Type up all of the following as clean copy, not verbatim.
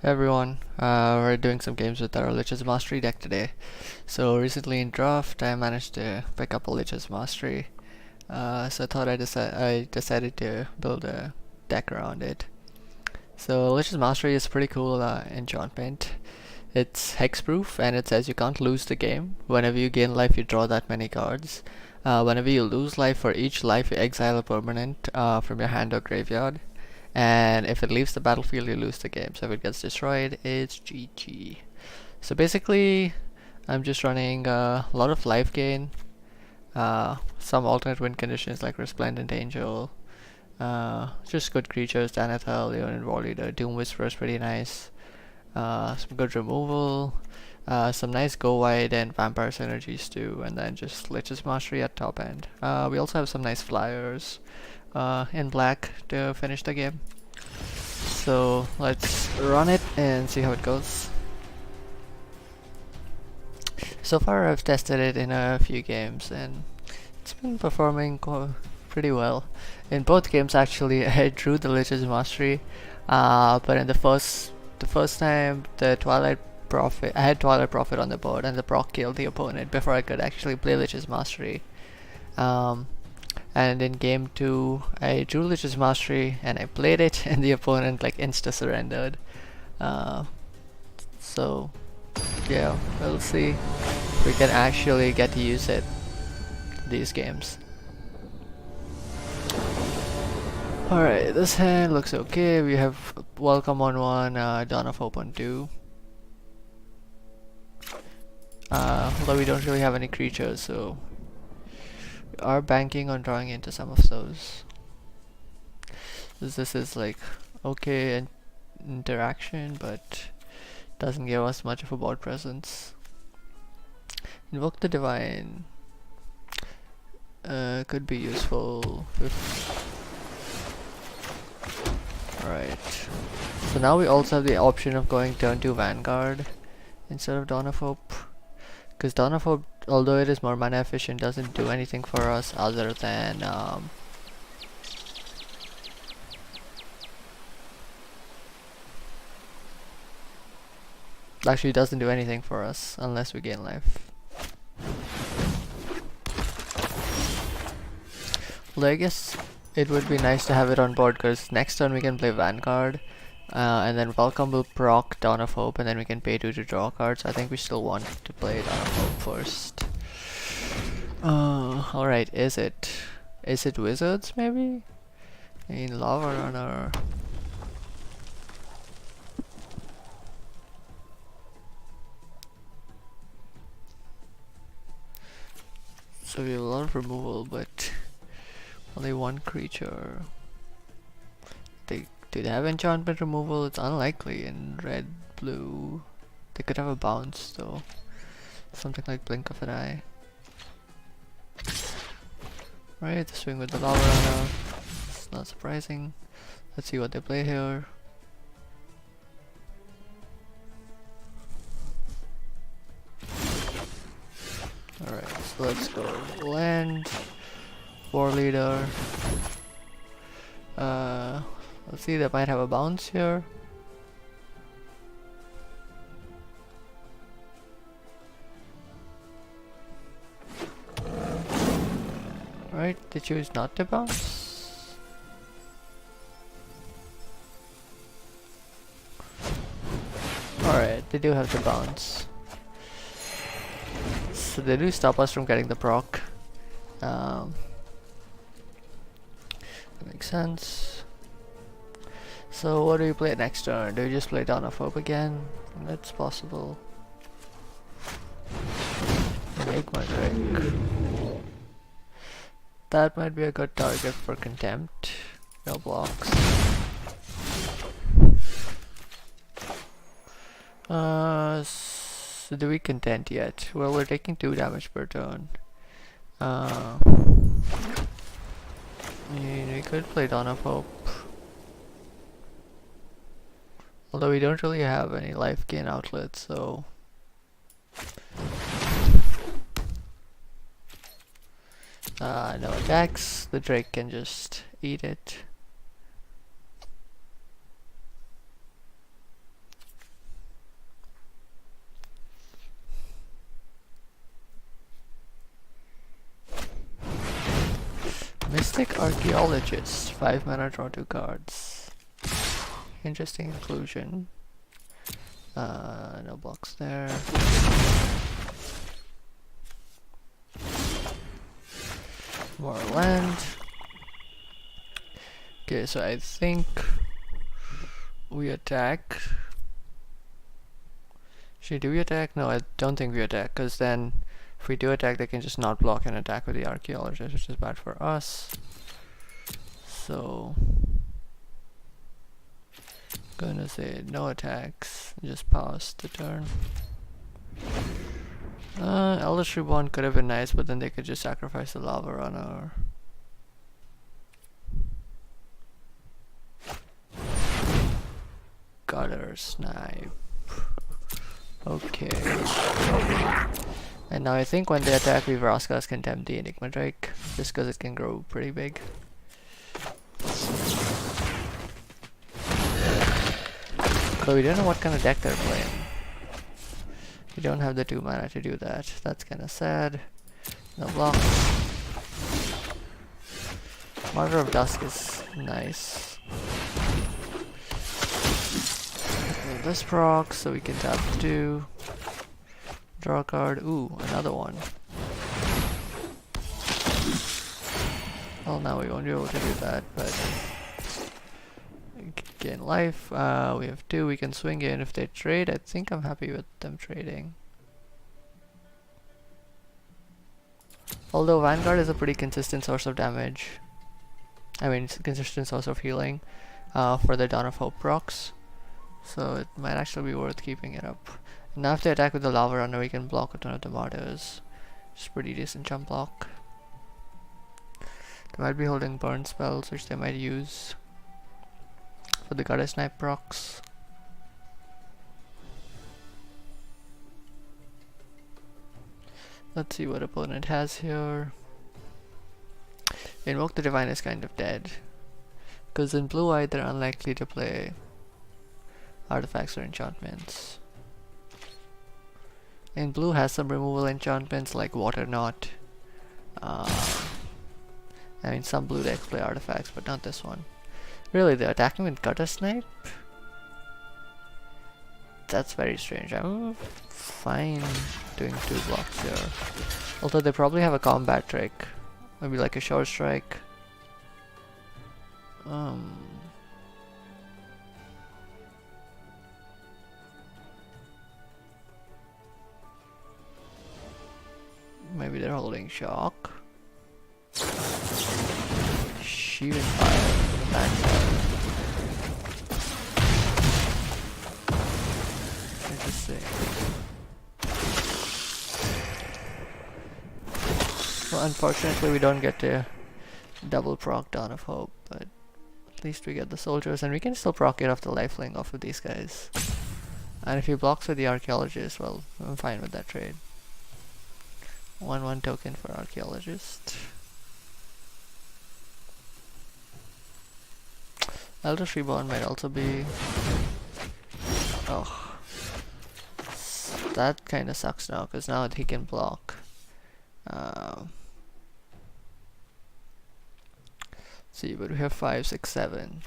Hey everyone, we're doing some games with our Lich's Mastery deck today. So recently in draft, I managed to pick up a Lich's Mastery. So I thought I decided to build a deck around it. So Lich's Mastery is pretty cool enchantment. It's hexproof and it says you can't lose the game. Whenever you gain life, you draw that many cards. Whenever you lose life, for each life you exile a permanent from your hand or graveyard. And if it leaves the battlefield, you lose the game. So if it gets destroyed, it's GG. So basically, I'm just running a lot of life gain, some alternate win conditions like Resplendent Angel, just good creatures, Danethel, Leon and Warleader, Doom Whisperer is pretty nice, some good removal, some nice go wide and vampire synergies too, and then just Lich's Mastery at top end. We also have some nice flyers in black to finish the game. So let's run it and see how it goes. So far I've tested it in a few games and it's been performing pretty well. In both games actually I drew the Lich's Mastery, but in the first time the Twilight Prophet, I had Twilight Prophet on the board and the proc killed the opponent before I could actually play Lich's Mastery. And in game 2 I drew Lich's Mastery and I played it and the opponent like insta surrendered. So yeah, we'll see if we can actually get to use it these games. Alright, this hand looks okay. We have Welcome on 1, Dawn of Hope on 2. Although we don't really have any creatures, so we are banking on drawing into some of those. This is like okay interaction, but doesn't give us much of a board presence. Invoke the Divine could be useful. Alright. So now we also have the option of going turn 2 Vanguard instead of Dawn of Hope. Because Dawn of Hope, although it is more mana efficient, doesn't do anything for us other than actually it doesn't do anything for us unless we gain life. Well, I guess it would be nice to have it on board because next turn we can play Vanguard, and then Welcome will proc Dawn of Hope, and then we can pay 2 to draw cards. I think we still want to play Dawn of Hope first. Alright, is it Wizards maybe? I mean, Lava Runner. So we have a lot of removal, but only one creature. Do they have enchantment removal? It's unlikely in red, blue. They could have a bounce though. Something like Blink of an Eye. Right, the swing with the Lava Runner. It's not surprising. Let's see what they play here. Alright, so let's go land. Warleader. Let's see, they might have a bounce here. Right, they choose not to bounce. Alright, they do have to bounce. So they do stop us from getting the proc. That makes sense. So what do we play next turn? Do we just play Dawn of Hope again? That's possible. Make my drink. That might be a good target for Contempt. No blocks. So do we contend yet? Well, we're taking 2 damage per turn. We could play Dawn of Hope. Although we don't really have any life gain outlets, so no attacks. The Drake can just eat it. Mystic Archaeologist, 5 mana, draw 2 cards. Interesting inclusion. No blocks there. More land. Okay, so I think we attack. Do we attack? No, I don't think we attack, because then if we do attack, they can just not block and attack with the Archaeologist, which is bad for us. So gonna say no attacks, just pass the turn. Eldritch Reborn could have been nice, but then they could just sacrifice the Lava Runner. Gutter Snipe. Okay. And now I think when they attack, we Vraska's Contempt the Enigma Drake, just because it can grow pretty big. But we don't know what kind of deck they're playing. We don't have the 2 mana to do that. That's kinda sad. No block. Martyr of Dusk is nice. Okay, this proc, so we can tap 2. Draw a card. Ooh, another one. Well, now we won't be able to do that, but gain life. We have 2, we can swing in. If they trade, I think I'm happy with them trading. Although Vanguard is a pretty consistent source of damage. I mean, it's a consistent source of healing for the Dawn of Hope procs. So it might actually be worth keeping it up. Now if they attack with the Lava Runner, we can block a ton of the Martyrs. It's pretty decent jump block. They might be holding burn spells, which they might use for the Gutter Snipe procs. Let's see what opponent has here. Invoke the Divine is kind of dead, because in blue eye they're unlikely to play artifacts or enchantments. In blue has some removal enchantments like Water Knot. I mean, some blue decks play artifacts, but not this one. Really, they're attacking with Gutter Snipe? That's very strange. I'm fine doing 2 blocks here. Although they probably have a combat trick. Maybe like a Shore Strike. Maybe they're holding Shock. Sheaven Fire for the backside. Interesting. Well, unfortunately we don't get to double proc Dawn of Hope, but at least we get the soldiers, and we can still proc it off the lifelink off of these guys. And if he blocks with the Archaeologist, well, I'm fine with that trade. 1/1 token for Archaeologist. Eldritch Reborn might also be... Oh. That kinda sucks now, because now he can block. See, but we have 5, 6, 7.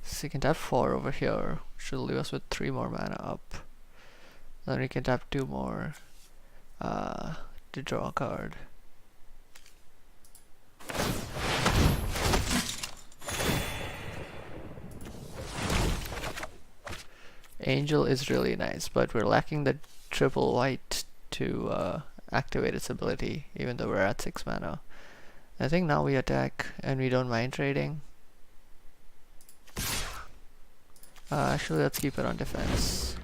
So we can tap 4 over here, which will leave us with 3 more mana up. Then we can tap 2 more to draw a card. Angel is really nice, but we're lacking the triple white to activate its ability, even though we're at 6 mana. I think now we attack and we don't mind trading. Actually, let's keep it on defense.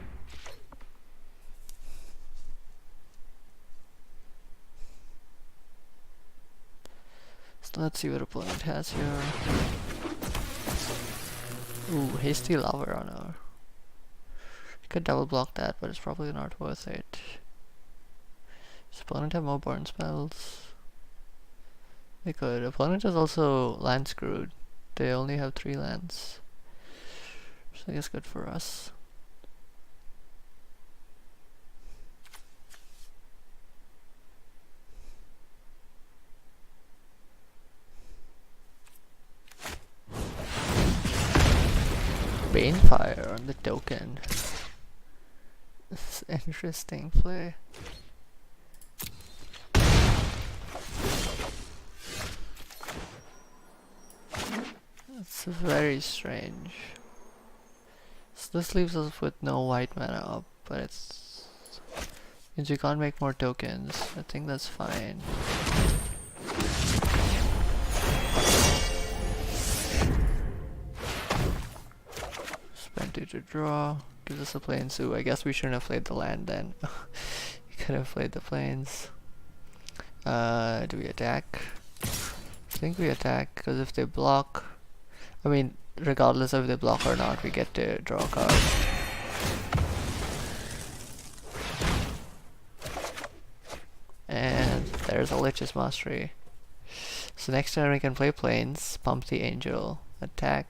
So let's see what opponent has here. Ooh, Hasty Lava Runner. Could double block that, but it's probably not worth it. Does opponent have more burn spells? They could. Opponent is also land screwed. They only have 3 lands. So I guess good for us. Banefire on the token. This is interesting play. It's very strange. So this leaves us with no white mana up, but it's means we can't make more tokens. I think that's fine. Spend 2 to draw. Gives us a plane zoo. I guess we shouldn't have played the land then. You could have played the planes. Do we attack? I think we attack, because if they block, I mean, regardless of if they block or not, we get to draw a card. And there's a Lich's Mastery. So next turn we can play planes, pump the angel, attack,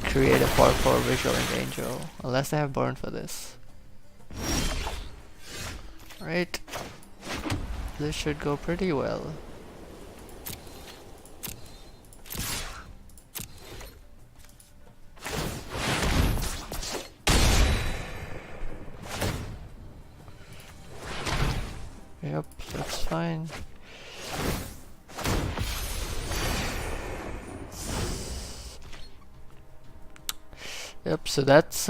create a 4/4 Vigilant Angel, unless they have burn for this. Right, this should go pretty well. Yep, that's fine. Yep, so that's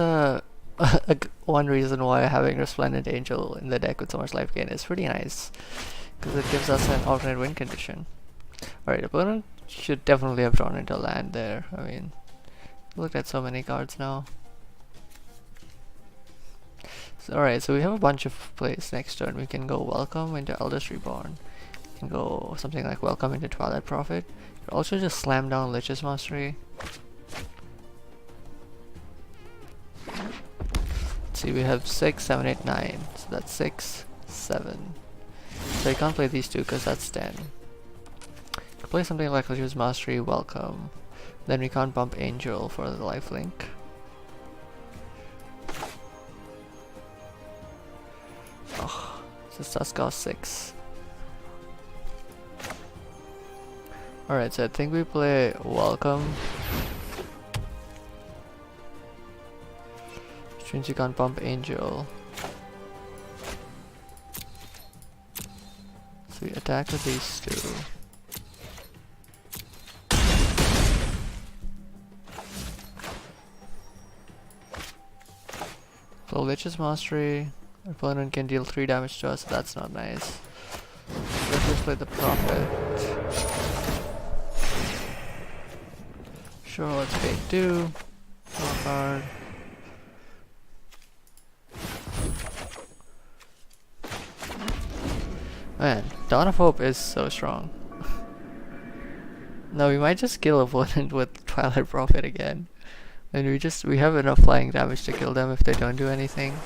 one reason why having Resplendent Angel in the deck with so much life gain is pretty nice, because it gives us an alternate win condition. Alright, opponent should definitely have drawn into land there. I mean, look at so many cards now. So, alright, so we have a bunch of plays next turn. We can go Welcome into Eldest Reborn. We can go something like Welcome into Twilight Prophet. You can also just slam down Lich's Mastery. Let's see, we have 6, 7, 8, 9. So that's 6, 7. So you can't play these two because that's 10. You can play something like Lich's Mastery, Welcome. Then we can't bump Angel for the lifelink. Oh, this does cost 6. Alright, so I think we play Welcome, which means you can't bump Angel. So we attack with these two. So Lich's Mastery, opponent can deal 3 damage to us, so that's not nice. Let's just play the Prophet. Sure, let's pay 2. Draw a card. Man, Dawn of Hope is so strong. No, we might just kill opponent with Twilight Prophet again. And we have enough flying damage to kill them if they don't do anything.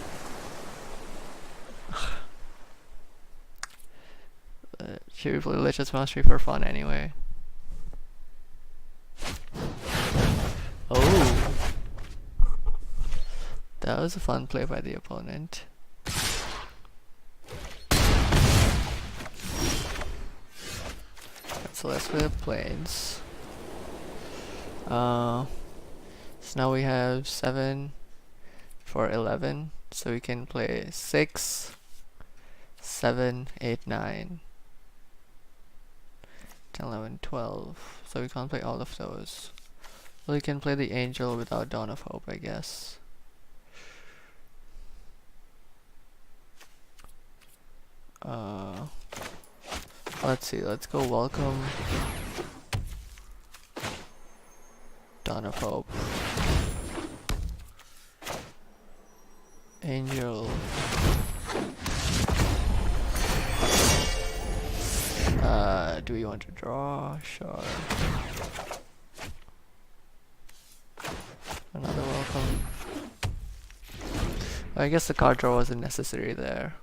Should we play Lich's Mastery for fun anyway? Oh! That was a fun play by the opponent. So let's play the planes. So now we have 7 for 11, so we can play 6, 7, 8, 9, 10, 11, 12. So we can't play all of those. Well, we can play the Angel without Dawn of Hope, I guess. Let's see, let's go Welcome, Dawn of Hope, Angel, do we want to draw? Sure. Another Welcome. I guess the card draw wasn't necessary there.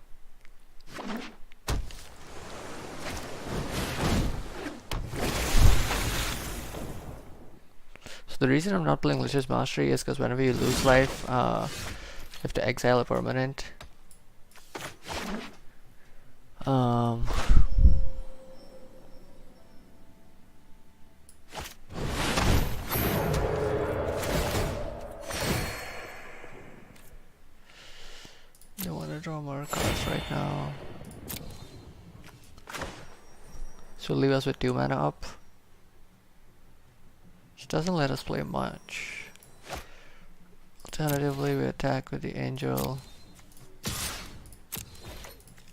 So the reason I'm not playing Lich's Mastery is because whenever you lose life, you have to exile a permanent. gonna draw more cards right now. So leave us with 2 mana up. Which doesn't let us play much. Alternatively, we attack with the angel.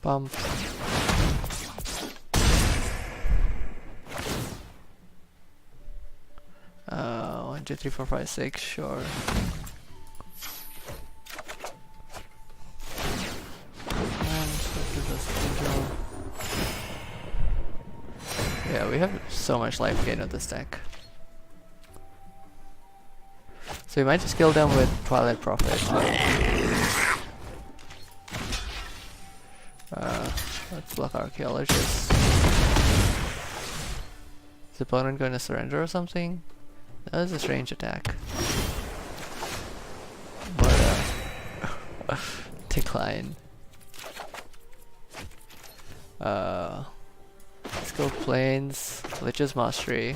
Pump. 1, 2, 3, 4, 5, 6, sure. And so gives us angel. Yeah, we have so much life gain with this deck. So we might just kill them with Twilight Prophet. Let's block Archaeologist. Is the opponent going to surrender or something? That was a strange attack. But decline. Let's go Plains, Lich's Mastery.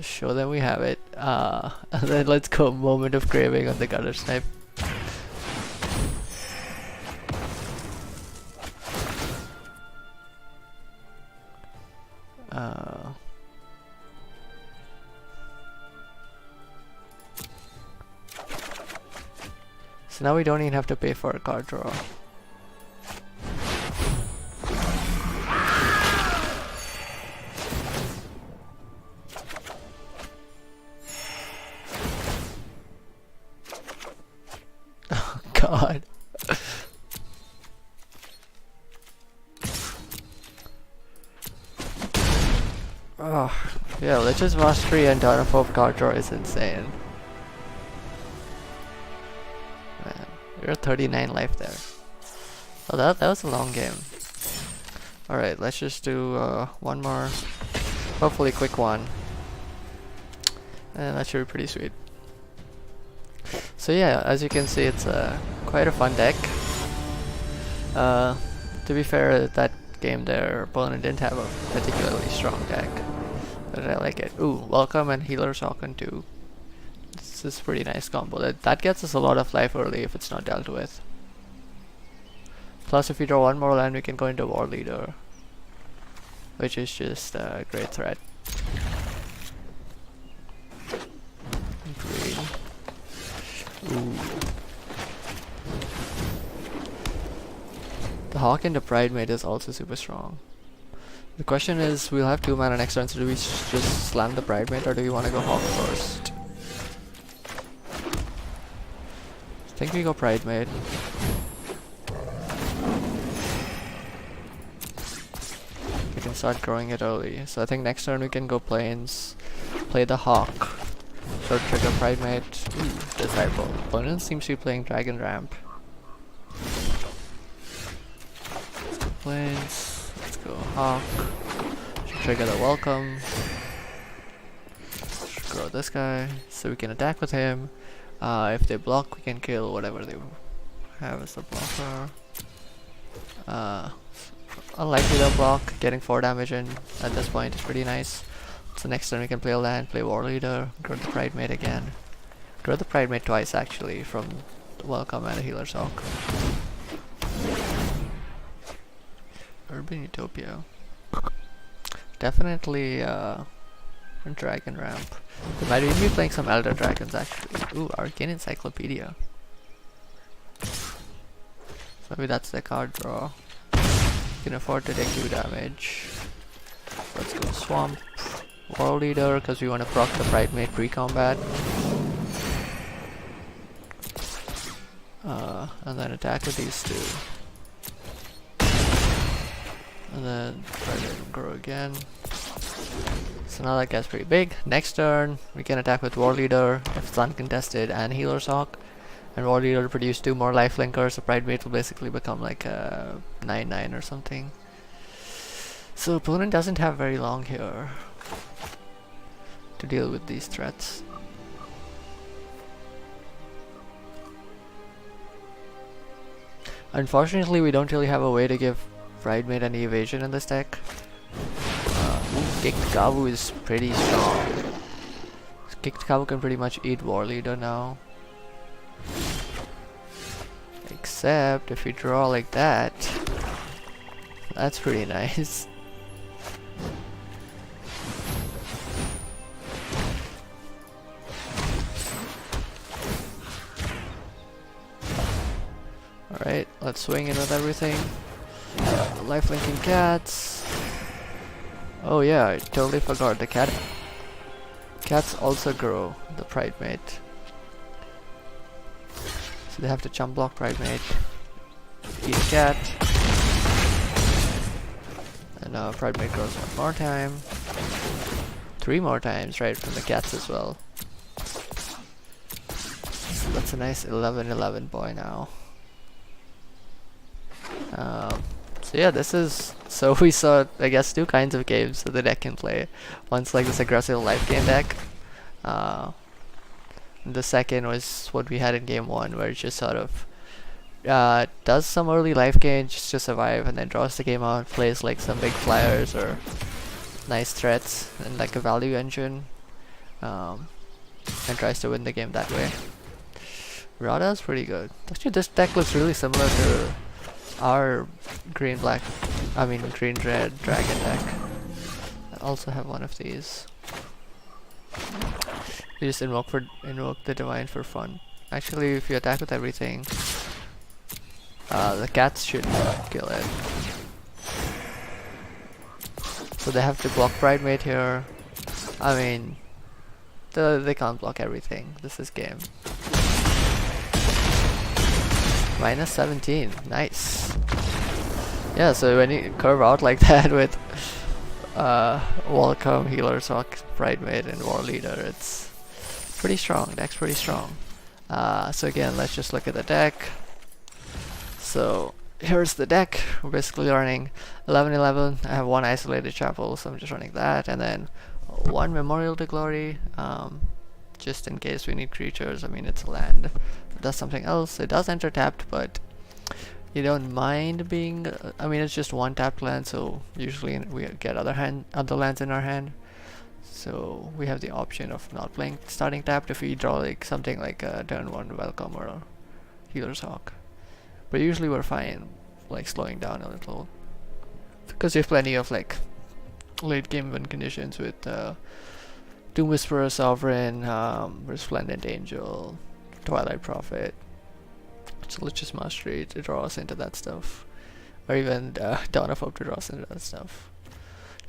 Show them we have it. And then let's go Moment of Craving on the Gutter Snipe. So now we don't even have to pay for a card draw. Oh god. Oh, yeah, Lich's Mastery and Dawn of Hope card draw is insane. Man, you're 39 life there. Oh, that was a long game. Alright, let's just do one more, hopefully quick one. And that should be pretty sweet. So yeah, as you can see, it's quite a fun deck. To be fair, that game their opponent didn't have a particularly strong deck, but I like it. Ooh, Welcome and Healer's Hawk on 2. This is a pretty nice combo. That gets us a lot of life early if it's not dealt with. Plus, if we draw one more land, we can go into War Leader, which is just a great threat. Green. Ooh. The Hawk into Pride Mate is also super strong. The question is, we'll have 2 mana next turn, so do we just slam the Pride Mate or do we want to go Hawk first? I think we go Pride Mate. We can start growing it early. So I think next turn we can go Plains, play the Hawk, short trigger Pride Mate. Ooh, Disciple. Opponent seems to be playing Dragon Ramp. Plains, let's go Hawk, should trigger the Welcome, should grow this guy, so we can attack with him. If they block, we can kill whatever they have as a blocker. Unlikely they'll block, getting 4 damage in at this point is pretty nice. So next turn we can play a land, play War Leader, grow the Pride Mate again. Grow the Pride Mate twice actually, from the Welcome and a Healer's Hawk. Urban Utopia. Definitely Dragon Ramp. They might even be playing some Elder Dragons actually. Ooh, Arcane Encyclopedia. So maybe that's the card draw. You can afford to take 2 damage. Let's go Swamp. War Leader, because we want to proc the Pride Mate pre-combat. And then attack with these 2. And then try to grow again. So now that gets pretty big. Next turn, we can attack with War Leader if it's uncontested and Healer's Hawk. And War Leader produce 2 more lifelinkers, so Pride Mate will basically become like a 9/9 or something. So opponent doesn't have very long here to deal with these threats. Unfortunately, we don't really have a way to give Pride Mate any evasion in this deck. Kicked Kavu is pretty strong. Kicked Kavu can pretty much eat War Leader now. Except if you draw like that, that's pretty nice. Alright, let's swing in with everything. Life linking cats. Oh yeah, I totally forgot the cats also grow the Pride Mate. So they have to chump block Pride Mate. Eat a cat. And now Pride Mate grows one more time. 3 more times, right, from the cats as well. So that's a nice 11-11 boy now. So yeah, this is, so we saw, I guess, 2 kinds of games that the deck can play. One's like this aggressive Lifegain deck. The second was what we had in game 1, where it just sort of does some early Lifegain just to survive, and then draws the game out, plays like some big flyers or nice threats and like a value engine, and tries to win the game that way. Rada's pretty good. Actually, this deck looks really similar to our green red dragon deck. I also have one of these. You just invoke the divine for fun. Actually, if you attack with everything, the cats should kill it. So they have to block Pride Mate here. I mean, they can't block everything. This is game. Minus 17, nice. Yeah, so when you curve out like that with Welcome, Healer's Hawk, Pride Mate, and War Leader, it's pretty strong. Deck's pretty strong. So again, let's just look at the deck. So here's the deck. We're basically running 11-11. I have 1 isolated chapel, so I'm just running that, and then 1 Memorial to Glory, just in case we need creatures. I mean, it's a land. It does something else. It does enter tapped, but you don't mind being. I mean, it's just 1 tapped land, so usually we get other lands in our hand. So we have the option of not playing starting tapped if we draw like something like a turn 1 Welcome or a Healer's Hawk. But usually we're fine, like slowing down a little, because we have plenty of like late game win conditions with Doom Whisperer, Sovereign, Resplendent Angel, Twilight Prophet, so Lich's Mastery to draw us into that stuff, or even Dawn of Hope to draw us into that stuff.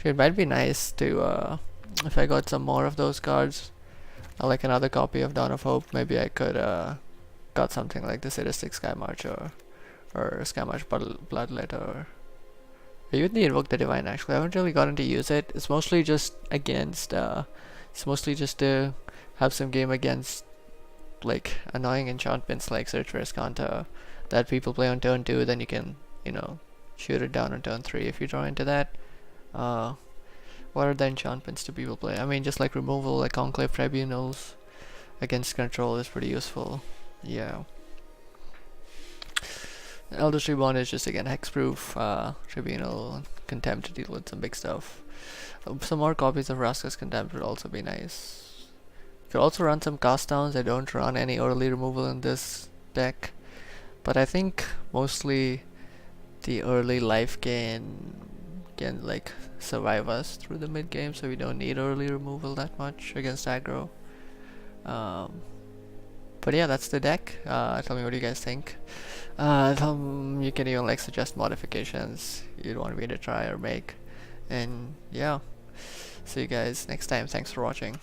So it might be nice to, if I got some more of those cards, like another copy of Dawn of Hope, maybe I could got something like the Sadistic Sky March or Sky March Bloodlet, or even the Invoke the Divine. Actually, I haven't really gotten to use it. It's mostly just against, it's mostly just to have some game against like annoying enchantments like Search for Escanta that people play on turn 2, then you can, you know, shoot it down on turn 3 if you draw into that. What are the enchantments do people play? I mean, just like removal, like Conclave Tribunals against control is pretty useful. Yeah. Eldritch Reborn is just again hexproof, Tribunal, Contempt to deal with some big stuff. Some more copies of Raska's Contempt would also be nice. You could also run some cast downs. I don't run any early removal in this deck, but I think mostly the early life gain can like survive us through the mid game, so we don't need early removal that much against aggro. But yeah, that's the deck. Tell me what you guys think. You can even like suggest modifications you'd want me to try or make. And yeah, see you guys next time. Thanks for watching.